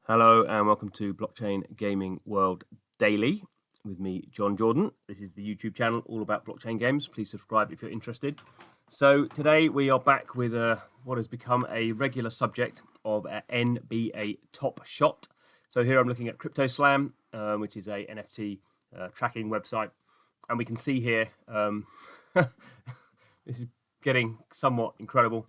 Hello and welcome to Blockchain Gaming World Daily with me, John Jordan. This is the YouTube channel all about blockchain games. Please subscribe if you're interested. So today we are back with what has become a regular subject of NBA Top Shot. So here I'm looking at CryptoSlam, which is a NFT tracking website. And we can see here, this is getting somewhat incredible.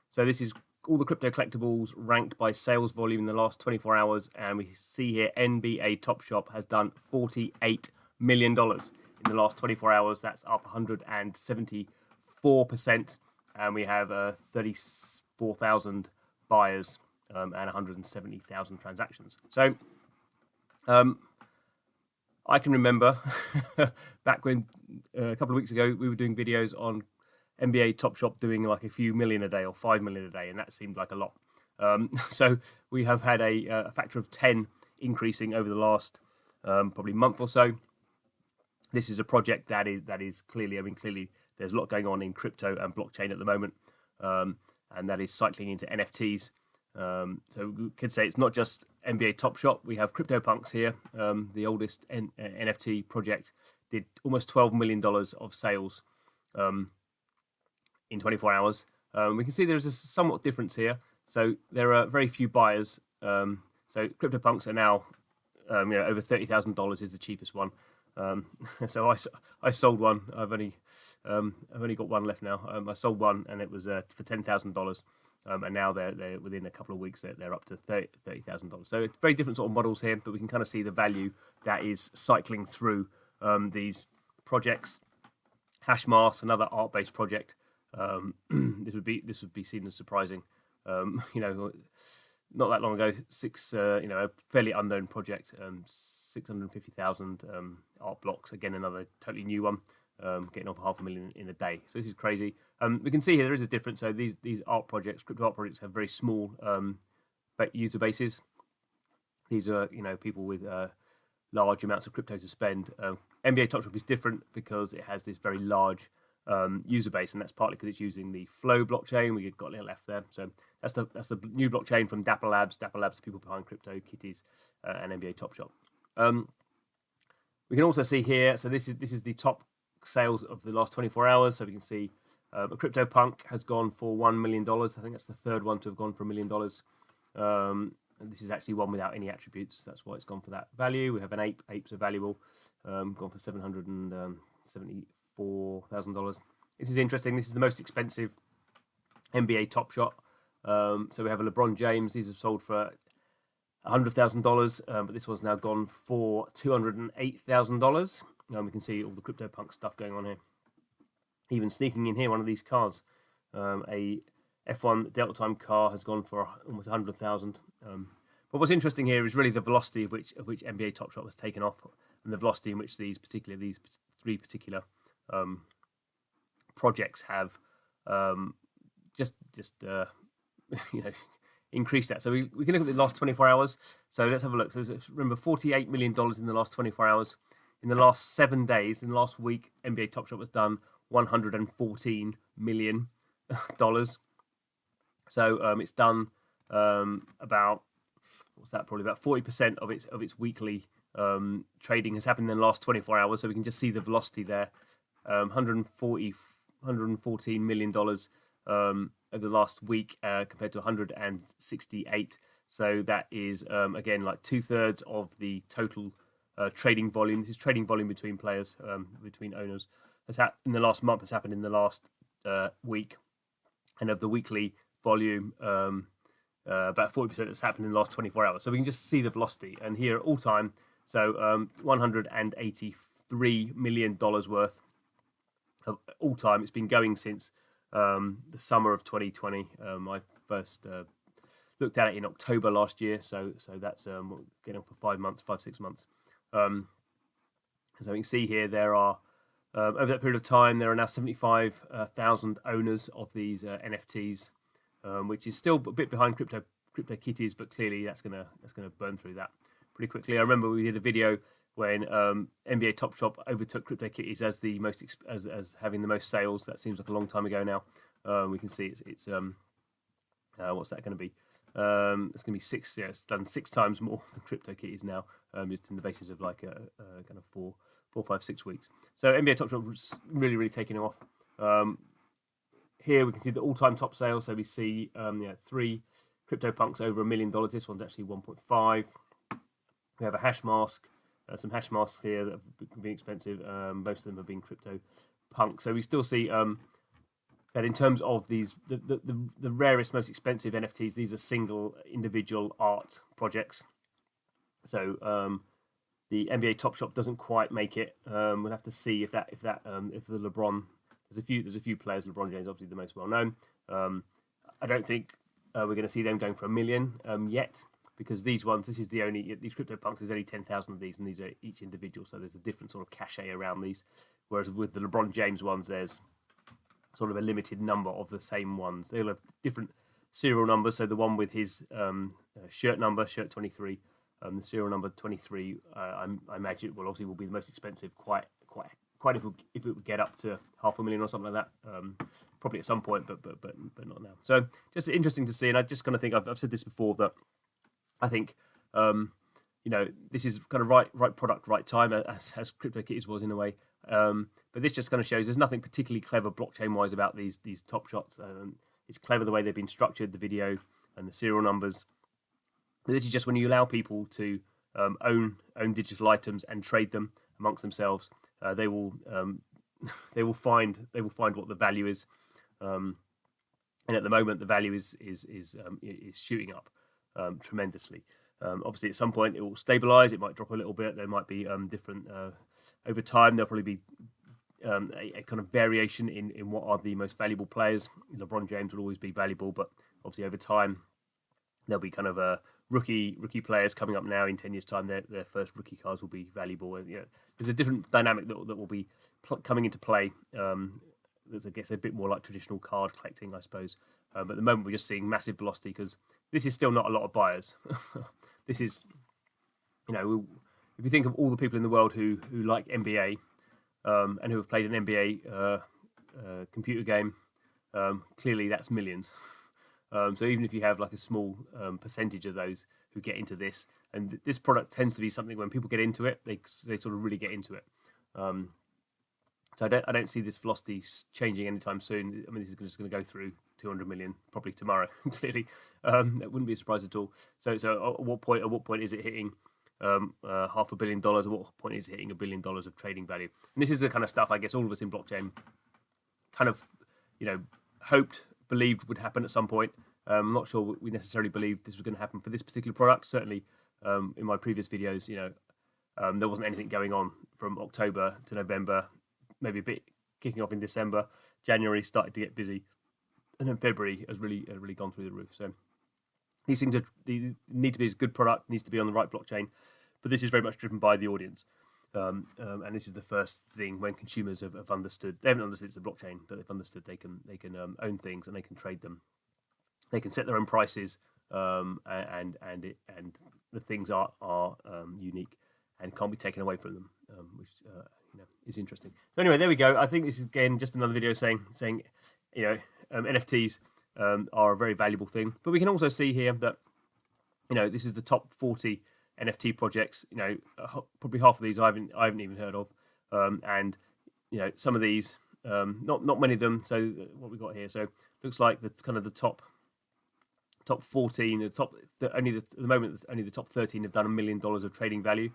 So this is all the crypto collectibles ranked by sales volume in the last 24 hours. And we see here NBA Top Shop has done $48 million in the last 24 hours. That's up 174%. And we have 34,000 buyers and 170,000 transactions. So I can remember back when a couple of weeks ago, we were doing videos on NBA Top Shop doing like a few million a day or 5 million a day, and that seemed like a lot. So we have had a factor of 10 increasing over the last probably month or so. This is a project that is clearly, clearly there's a lot going on in crypto and blockchain at the moment, and that is cycling into NFTs. So we could say it's not just NBA Top Shop. We have CryptoPunks here, the oldest NFT project, did almost $12 million of sales in 24 hours. We can see there's a somewhat difference here. So there are very few buyers. So CryptoPunks are now, over $30,000 is the cheapest one. So I sold one. I've only got one left now. I sold one and it was for $10,000. And now they're within a couple of weeks they're up to $30,000. So it's very different sort of models here, but we can kind of see the value that is cycling through these projects. Hashmask, another art-based project. This would be seen as surprising. Not that long ago, a fairly unknown project, 650,000 art blocks. Again, another totally new one, getting off 500,000 in a day. So this is crazy. We can see here there is a difference. So these art projects, crypto art projects, have very small user bases. These are people with large amounts of crypto to spend. NBA Top Shop is different because it has this very large user base, and that's partly because it's using the Flow blockchain. We've got a little F there. So that's the new blockchain from Dapper Labs. Dapper Labs, people behind CryptoKitties and NBA Top Shop. We can also see here. So this is the top sales of the last 24 hours. So we can see a CryptoPunk has gone for $1 million. I think that's the third one to have gone for $1 million. And this is actually one without any attributes. That's why it's gone for that value. We have an ape. Apes are valuable. Gone for $774,000. This is interesting. This is the most expensive NBA Top Shot. So we have a LeBron James. These have sold for $100,000, but this one's now gone for $208,000. We can see all the CryptoPunk stuff going on here. Even sneaking in here, one of these cars, a F1 Delta Time car, has gone for almost 100,000. But what's interesting here is really the velocity of which NBA Top Shot has taken off, and the velocity in which these three particular projects have increased that. So we can look at the last 24 hours. So let's have a look. So remember, $48 million in the last 24 hours. In the last 7 days, in the last week, NBA Top Shot has done $114 million. So it's done about, what's that? Probably about 40% of its weekly trading has happened in the last 24 hours. So we can just see the velocity there. $114 million over the last week compared to 168. So that is again like 2/3 of the total trading volume. This is trading volume between players, between owners. In the last month has happened in the last week, and of the weekly volume, about 40% has happened in the last 24 hours. So we can just see the velocity. And here at all time, so $183 million worth of all time. It's been going since the summer of 2020. I first looked at it in October last year, so that's getting on for 5-6 months. So you can see here there are over that period of time there are now 75,000 owners of these NFTs, which is still a bit behind CryptoKitties, but clearly that's gonna burn through that pretty quickly. I remember we did a video when NBA Top Shop overtook CryptoKitties as the most as having the most sales. That seems like a long time ago now. We can see it's what's that going to be? It's going to be six. Yeah, it's done 6 times more than CryptoKitties now, just in the basis of like a kind of 4, 5, 6 weeks. So NBA Top Shot was really taking off. Here we can see the all-time top sales. So we see 3 CryptoPunks over $1 million. This one's actually 1.5. We have a hash mask, some hash masks here that have been expensive. Most of them have been CryptoPunks. So we still see that in terms of these, the rarest, most expensive NFTs, these are single individual art projects. So the NBA Top Shot doesn't quite make it. We'll have to see if the LeBron, there's a few players. LeBron James, obviously the most well known. I don't think we're going to see them going for $1 million yet, because these ones, these CryptoPunks, there's only 10,000 of these, and these are each individual. So there's a different sort of cachet around these. Whereas with the LeBron James ones, there's sort of a limited number of the same ones. They'll have different serial numbers. So the one with his shirt number, shirt 23, the serial number 23, I imagine will be the most expensive. Quite if it would get up to $500,000 or something like that. Probably at some point, but not now. So just interesting to see. And I just kind of think I've said this before, that I think this is kind of right product, right time, as CryptoKitties was in a way. But this just kind of shows there's nothing particularly clever blockchain-wise about these top shots. It's clever the way they've been structured, the video and the serial numbers. But this is just when you allow people to own digital items and trade them amongst themselves. They will find what the value is, and at the moment the value is shooting up tremendously. Obviously, at some point it will stabilize. It might drop a little bit. There might be different over time. There'll probably be a kind of variation in what are the most valuable players. LeBron James will always be valuable, but obviously over time there'll be kind of rookie players coming up now. In 10 years' time, their first rookie cards will be valuable. And there's a different dynamic that will be coming into play. That's, I guess, a bit more like traditional card collecting, I suppose. But at the moment, we're just seeing massive velocity because this is still not a lot of buyers. This is, if you think of all the people in the world who like NBA and who have played an NBA computer game, clearly that's millions. So even if you have like a small percentage of those who get into this, and this product tends to be something when people get into it, they sort of really get into it. So I don't see this velocity changing anytime soon. I mean, this is just going to go through 200 million probably tomorrow. Clearly, that wouldn't be a surprise at all. So at what point is it hitting $500 million? At what point is it hitting $1 billion of trading value? And this is the kind of stuff I guess all of us in blockchain kind of hoped, believed would happen at some point. I'm not sure we necessarily believed this was going to happen for this particular product. Certainly, in my previous videos, there wasn't anything going on from October to November. Maybe a bit kicking off in December. January started to get busy, and then February has really gone through the roof. So these things need to be a good product, needs to be on the right blockchain, but this is very much driven by the audience. And this is the first thing when consumers have understood. They haven't understood it's a blockchain, but they've understood they can own things and they can trade them. They can set their own prices, and the things are unique and can't be taken away from them, which is interesting. So anyway, there we go. I think this is again just another video saying NFTs are a very valuable thing, but we can also see here that this is the top 40 NFT projects. Probably half of these I haven't even heard of, and some of these not many of them. So what we got here, so looks like the kind of the top 14, at the moment only the top 13 have done $1 million of trading value.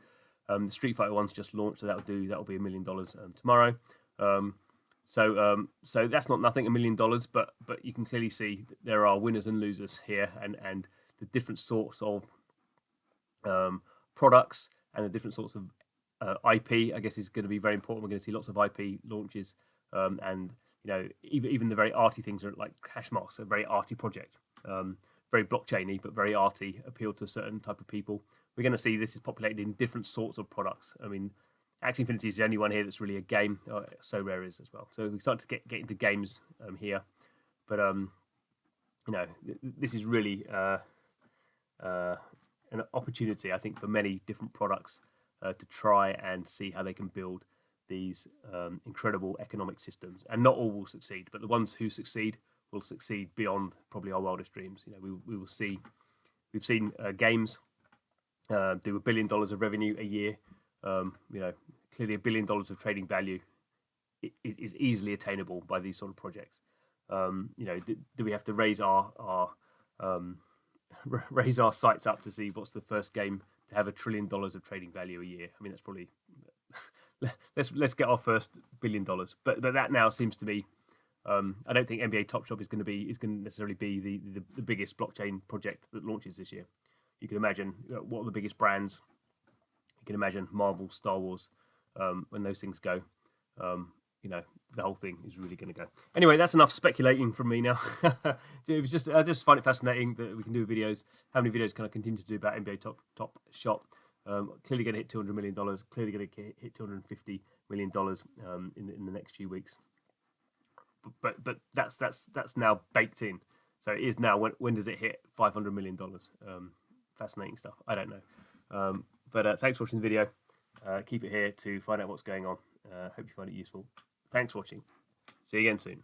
The Street Fighter one's just launched, so that'll be $1 million tomorrow. So that's not nothing, $1 million, but you can clearly see there are winners and losers here, and the different sorts of products and the different sorts of IP, I guess, is going to be very important. We're going to see lots of IP launches, and even the very arty things are like Hashmarks, a very arty project, very blockchainy but very arty, appeal to a certain type of people. We're going to see this is populated in different sorts of products. I mean, Axie Infinity is the only one here that's really a game. So Rare is as well. So we start to get into games here, but this is really an opportunity, I think, for many different products to try and see how they can build these incredible economic systems. And not all will succeed, but the ones who succeed will succeed beyond probably our wildest dreams. We will see We've seen games do $1 billion of revenue a year. Clearly $1 billion of trading value is easily attainable by these sort of projects. Do we have to raise our raise our sights up to see what's the first game to have $1 trillion of trading value a year? I mean, that's probably let's get our first $1 billion. But that now seems to be. I don't think NBA Top Shot is going to necessarily be the biggest blockchain project that launches this year. You can imagine what are the biggest brands. You can imagine Marvel, Star Wars. When those things go, the whole thing is really going to go. Anyway, that's enough speculating from me now. I just find it fascinating that we can do videos. How many videos can I continue to do about NBA Top Shot? Clearly going to hit $200 million. Clearly going to hit $250 million in the next few weeks. But that's now baked in. So it is now. When does it hit $500 million? Fascinating stuff. I don't know. But thanks for watching the video. Keep it here to find out what's going on. Hope you find it useful. Thanks for watching. See you again soon.